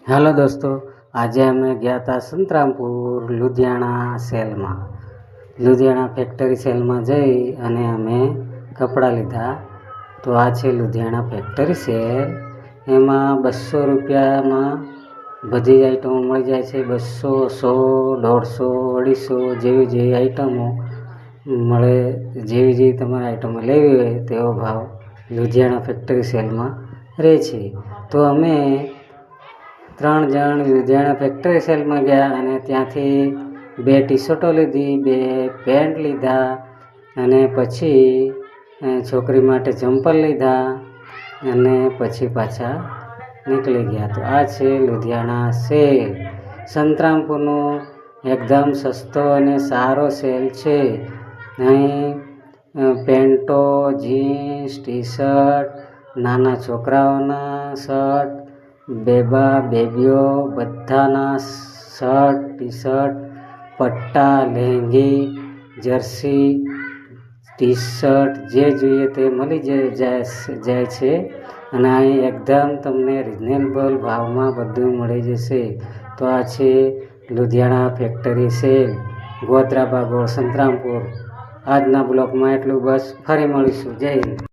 Hello दोस्तों, आज अमे गया था संतरामपुर लुधियाना सेल में। लुधियाना फैक्टरी सेल में जई अने अमे कपड़ा लीधा। तो आ छे लुधियाना फैक्टरी सेल। एमां 200 रुपया में बधी आइटमों मळी जाय छे। 200, 100, 150, 250 जेवी जेवी आइटमों मळे। जेवी जेवी तमारे आइटमों लेवी होय तेवो भाव लुधियाना फैक्टरी सेल में रहे छे। तो अमे 3 जण लुधियाना फैक्टरी सेल में गया अने त्यांथी 2 टी-शर्टो लीधी, 2 पेન્ટ लीधा अने पछी छोकरी माटे चंपल लीधा अने पछी पाछा निकली गया। तो आ छे लुधियाना सेल। संतरामपुरनो एकदम सस्तो अने सारो सेल छे। अहीं पेंटो, जीन्स, टी-शर्ट, नाना छोकराओना शर्ट, बेबीओ बधाना शर्ट, टी-शर्ट, पट्टा, लेंगी, जर्सी, टी-शर्ट जे जोईए ते मळी जाय छे। अने अहीं एकदम तमने रिजनेबल भाव में बधुं मळी जशे। तो आ छे लुधियाना फैक्टरी सेल, गोत्रा बागोळ, संतरामपुर। आजना ब्लॉक में एटलुं बस। फरी मळीशुं। जय हिंद।